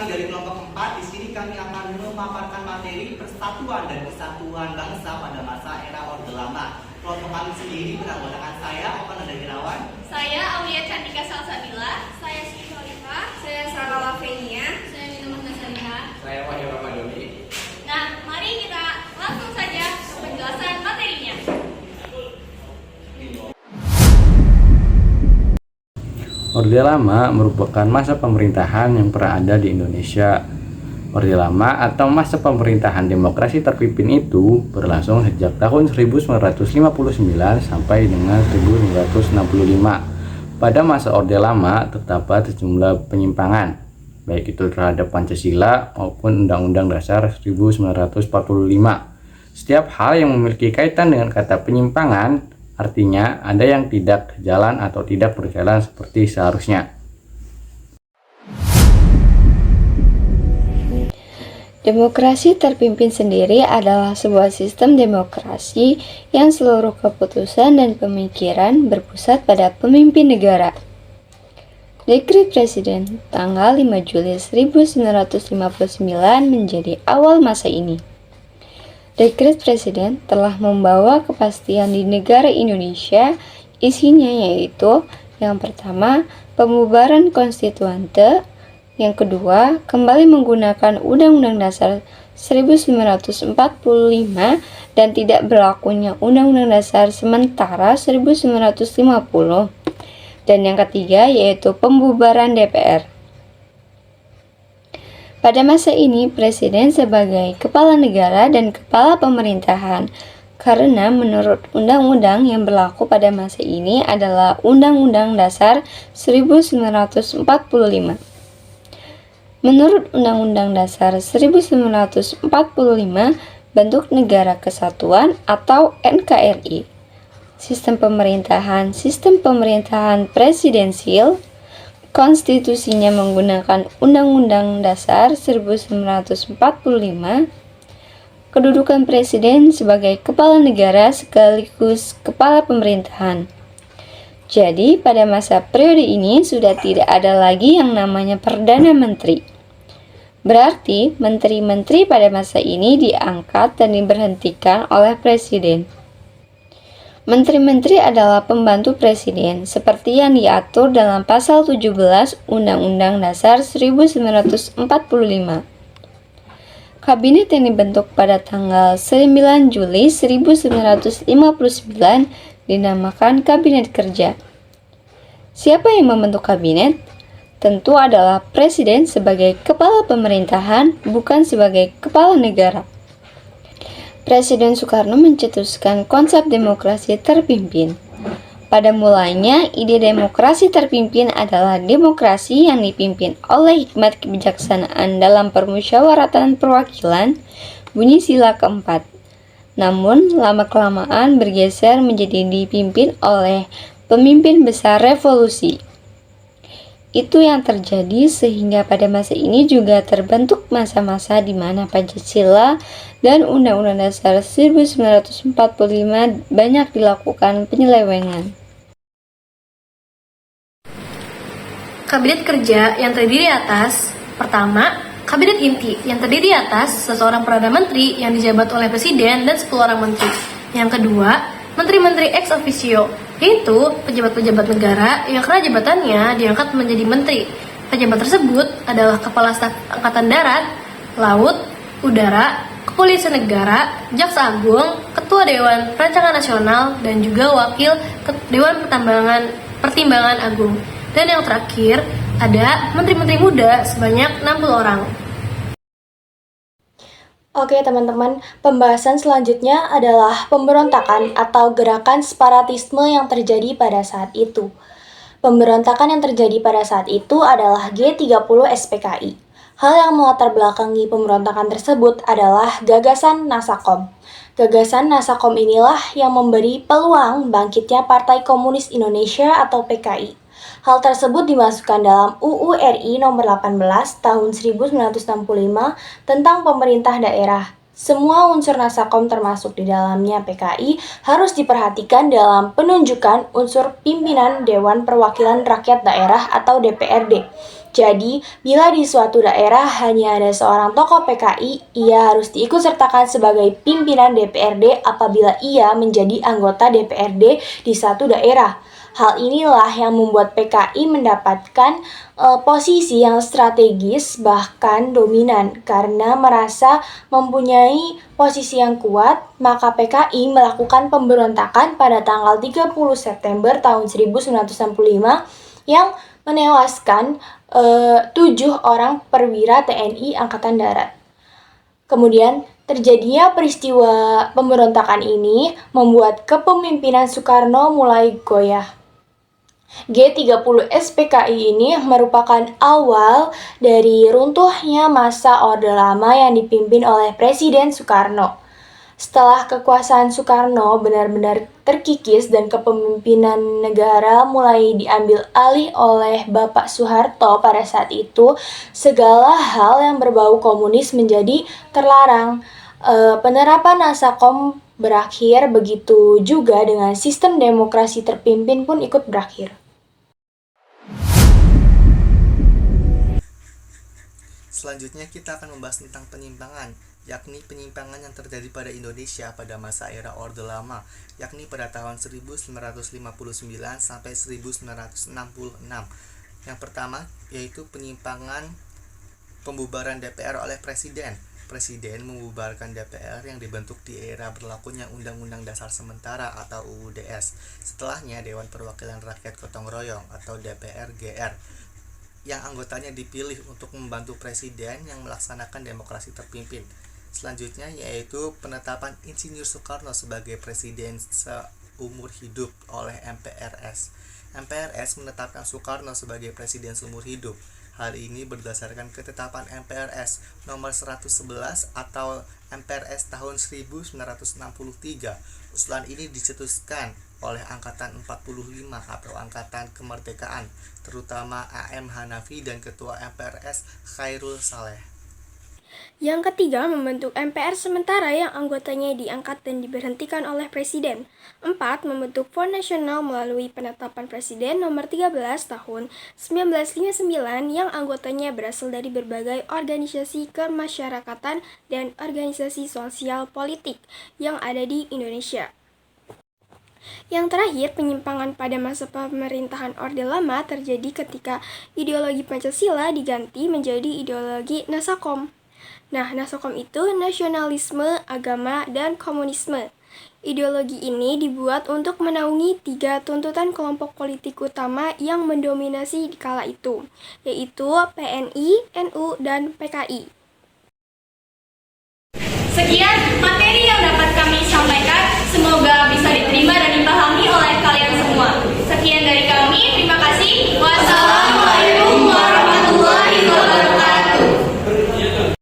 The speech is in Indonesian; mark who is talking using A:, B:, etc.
A: kami dari kelompok 4. Di sini kami akan memaparkan materi persatuan dan kesatuan bangsa pada masa era Orde Lama. Kelompok kami sendiri beranggotakan saya, Opan Nada Irawan.
B: Saya Aulia Cantika Salsabila. Saya Siti Khalifah. Saya Sarah Lavenia. Saya Nina Mahasariha.
C: Saya Wahyu Ramadhani.
B: Nah, mari kita langsung saja ke penjelasan materinya.
C: Orde Lama merupakan masa pemerintahan yang pernah ada di Indonesia. Orde Lama atau masa pemerintahan demokrasi terpimpin itu berlangsung sejak tahun 1959 sampai dengan 1965. Pada masa Orde Lama terdapat sejumlah penyimpangan, baik itu terhadap Pancasila maupun Undang-Undang Dasar 1945. Setiap hal yang memiliki kaitan dengan kata penyimpangan artinya ada yang tidak jalan atau tidak berjalan seperti seharusnya.
D: Demokrasi terpimpin sendiri adalah sebuah sistem demokrasi yang seluruh keputusan dan pemikiran berpusat pada pemimpin negara. Dekret Presiden tanggal 5 Juli 1959 menjadi awal masa ini. Dekret Presiden telah membawa kepastian di negara Indonesia, isinya yaitu yang pertama, pembubaran konstituante, yang kedua, kembali menggunakan Undang-Undang Dasar 1945 dan tidak berlakunya Undang-Undang Dasar sementara 1950, dan yang ketiga yaitu pembubaran DPR. Pada masa ini, Presiden sebagai kepala negara dan kepala pemerintahan, karena menurut undang-undang yang berlaku pada masa ini adalah Undang-Undang Dasar 1945. Menurut Undang-Undang Dasar 1945, bentuk negara kesatuan atau NKRI, sistem pemerintahan presidensil, konstitusinya menggunakan Undang-Undang Dasar 1945, kedudukan presiden sebagai kepala negara sekaligus kepala pemerintahan. Jadi, pada masa periode ini sudah tidak ada lagi yang namanya Perdana Menteri. Berarti, menteri-menteri pada masa ini diangkat dan diberhentikan oleh presiden. Menteri-menteri adalah pembantu presiden, seperti yang diatur dalam pasal 17 Undang-Undang Dasar 1945. Kabinet yang dibentuk pada tanggal 9 Juli 1959 dinamakan Kabinet Kerja. Siapa yang membentuk kabinet? Tentu adalah presiden sebagai kepala pemerintahan, bukan sebagai kepala negara. Presiden Soekarno mencetuskan konsep demokrasi terpimpin. Pada mulanya, ide demokrasi terpimpin adalah demokrasi yang dipimpin oleh hikmat kebijaksanaan dalam permusyawaratan perwakilan, bunyi sila keempat. Namun, lama-kelamaan bergeser menjadi dipimpin oleh pemimpin besar revolusi. Itu yang terjadi sehingga pada masa ini juga terbentuk masa-masa di mana Pancasila dan Undang-Undang Dasar 1945 banyak dilakukan penyelewengan.
E: Kabinet kerja yang terdiri atas pertama, kabinet inti yang terdiri atas seseorang Perdana Menteri yang dijabat oleh Presiden dan 10 orang menteri. Yang kedua, menteri-menteri ex officio, yaitu pejabat-pejabat negara yang karena jabatannya diangkat menjadi menteri. Pejabat tersebut adalah Kepala Staf Angkatan Darat, Laut, Udara, Kepolisian Negara, Jaksa Agung, Ketua Dewan Perancangan Nasional, dan juga Wakil Dewan Pertimbangan Agung. Dan yang terakhir, ada menteri-menteri muda sebanyak 60 orang.
F: Oke teman-teman, pembahasan selanjutnya adalah pemberontakan atau gerakan separatisme yang terjadi pada saat itu. Pemberontakan yang terjadi pada saat itu adalah G30 SPKI. Hal yang melatar belakangi pemberontakan tersebut adalah gagasan Nasakom. Gagasan Nasakom inilah yang memberi peluang bangkitnya Partai Komunis Indonesia atau PKI. Hal tersebut dimasukkan dalam UU RI nomor 18 tahun 1965 tentang pemerintah daerah. Semua unsur Nasakom termasuk di dalamnya PKI harus diperhatikan dalam penunjukan unsur pimpinan Dewan Perwakilan Rakyat Daerah atau DPRD. Jadi, bila di suatu daerah hanya ada seorang tokoh PKI, ia harus diikutsertakan sebagai pimpinan DPRD apabila ia menjadi anggota DPRD di satu daerah. Hal inilah yang membuat PKI mendapatkan posisi yang strategis bahkan dominan. Karena merasa mempunyai posisi yang kuat, maka PKI melakukan pemberontakan pada tanggal 30 September tahun 1965 yang menewaskan 7 orang perwira TNI Angkatan Darat. Kemudian terjadinya peristiwa pemberontakan ini membuat kepemimpinan Soekarno mulai goyah. G30 SPKI ini merupakan awal dari runtuhnya masa Orde Lama yang dipimpin oleh Presiden Soekarno. Setelah kekuasaan Soekarno benar-benar terkikis dan kepemimpinan negara mulai diambil alih oleh Bapak Soeharto pada saat itu, segala hal yang berbau komunis menjadi terlarang. Penerapan Nasakom berakhir, begitu juga dengan sistem demokrasi terpimpin pun ikut berakhir.
A: Selanjutnya kita akan membahas tentang penyimpangan, yakni penyimpangan yang terjadi pada Indonesia pada masa era Orde Lama, yakni pada tahun 1959 sampai 1966. Yang pertama yaitu penyimpangan pembubaran DPR oleh Presiden. Presiden membubarkan DPR yang dibentuk di era berlakunya Undang-Undang Dasar Sementara atau UUDS. Setelahnya Dewan Perwakilan Rakyat Gotong Royong atau DPR-GR yang anggotanya dipilih untuk membantu presiden yang melaksanakan demokrasi terpimpin. Selanjutnya yaitu penetapan Insinyur Soekarno sebagai presiden seumur hidup oleh MPRS. MPRS menetapkan Soekarno sebagai presiden seumur hidup. Hal ini berdasarkan ketetapan MPRS nomor 111 atau MPRS tahun 1963. Usulan ini dicetuskan oleh Angkatan 45 atau Angkatan Kemerdekaan, terutama AM Hanafi dan Ketua MPRS Khairul Saleh.
B: Yang ketiga, membentuk MPR sementara yang anggotanya diangkat dan diberhentikan oleh Presiden. 4. Membentuk Front Nasional melalui penetapan Presiden nomor 13 tahun 1959 yang anggotanya berasal dari berbagai organisasi kemasyarakatan dan organisasi sosial politik yang ada di Indonesia. Yang terakhir, penyimpangan pada masa pemerintahan Orde Lama terjadi ketika ideologi Pancasila diganti menjadi ideologi Nasakom. Nah, Nasakom itu nasionalisme, agama, dan komunisme. Ideologi ini dibuat untuk menaungi 3 tuntutan kelompok politik utama yang mendominasi di kala itu, yaitu PNI, NU, dan PKI.
E: Sekian materi yang dapat kami sampaikan, semoga bisa diterima dan dipahami